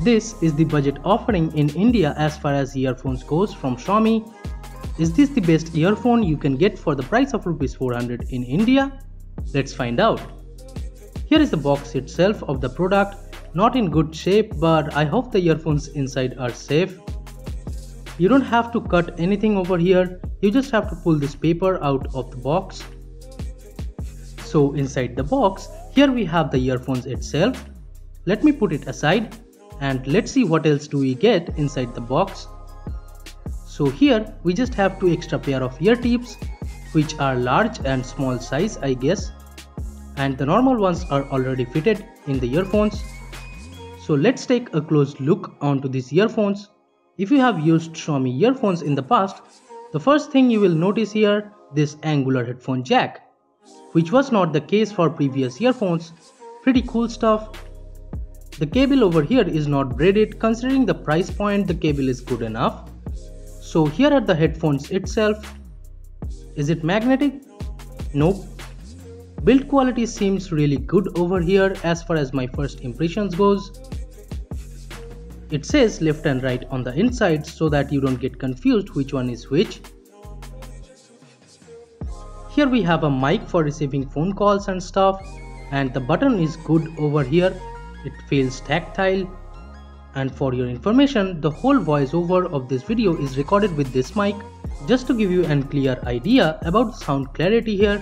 This is the budget offering in India as far as earphones goes from Xiaomi. Is this the best earphone you can get for the price of Rs 400 in India? Let's find out. Here is the box itself of the product, not in good shape, but I hope the earphones inside are safe. You don't have to cut anything over here, you just have to pull this paper out of the box. So inside the box, here we have the earphones itself. Let me put it aside and let's see what else do we get inside the box. So here we just have 2 extra pair of ear tips, which are large and small size I guess, and the normal ones are already fitted in the earphones. So let's take a close look onto these earphones. If you have used Xiaomi earphones in the past, the first thing you will notice here, this angular headphone jack, which was not the case for previous earphones. Pretty cool stuff. The cable over here is not braided. Considering the price point, the cable is good enough. So here are the headphones itself. Is it magnetic? Nope. Build quality seems really good over here as far as my first impressions goes. It says left and right on the inside so that you don't get confused which one is which. Here we have a mic for receiving phone calls and stuff, and the button is good over here. It feels tactile. And for your information, the whole voiceover of this video is recorded with this mic. Just to give you a clear idea about the sound clarity here,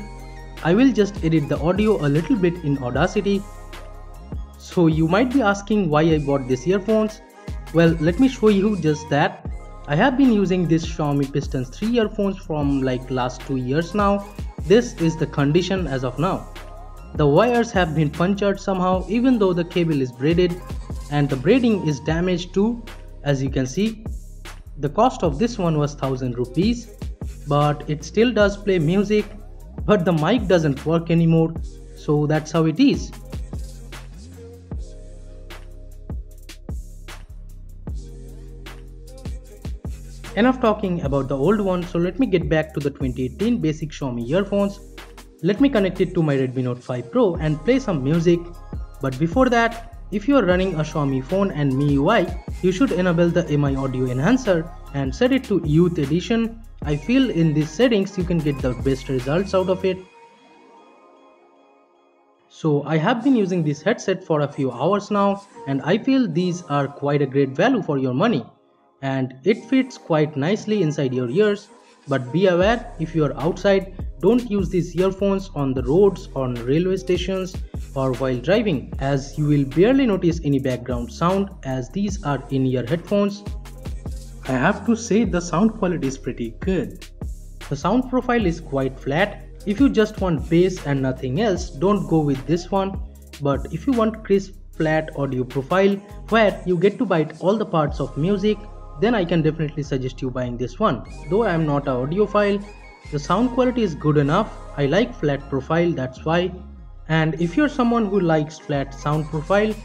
I will just edit the audio a little bit in Audacity. So you might be asking why I bought these earphones. Well, let me show you just that. I have been using this Xiaomi Pistons 3 earphones from like last 2 years now. This is the condition as of now. The wires have been punctured somehow even though the cable is braided, and the braiding is damaged too, as you can see. The cost of this one was 1000 rupees, but it still does play music, but the mic doesn't work anymore, so that's how it is. Enough talking about the old one, so let me get back to the 2018 basic Xiaomi earphones. Let me connect it to my Redmi Note 5 Pro and play some music. But before that, if you are running a Xiaomi phone and MIUI, you should enable the MI audio enhancer and set it to Youth Edition. I feel in these settings you can get the best results out of it. So I have been using this headset for a few hours now, and I feel these are quite a great value for your money. And it fits quite nicely inside your ears. But be aware, if you are outside, don't use these earphones on the roads, on railway stations or while driving, as you will barely notice any background sound as these are in-ear headphones. I have to say the sound quality is pretty good. The sound profile is quite flat. If you just want bass and nothing else, don't go with this one. But if you want crisp flat audio profile where you get to bite all the parts of music, then I can definitely suggest you buying this one. Though I am not an audiophile, the sound quality is good enough. I like flat profile, that's why. And if you're someone who likes flat sound profile,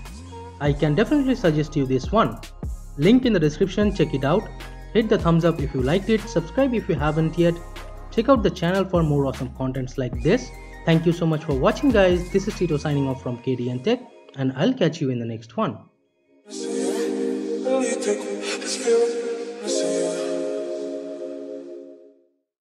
I can definitely suggest you this one. Link in the description, check it out. Hit the thumbs up if you liked it, subscribe if you haven't yet. Check out the channel for more awesome contents like this. Thank you so much for watching guys. This is Tito signing off from KDN Tech, and I'll catch you in the next one. This feeling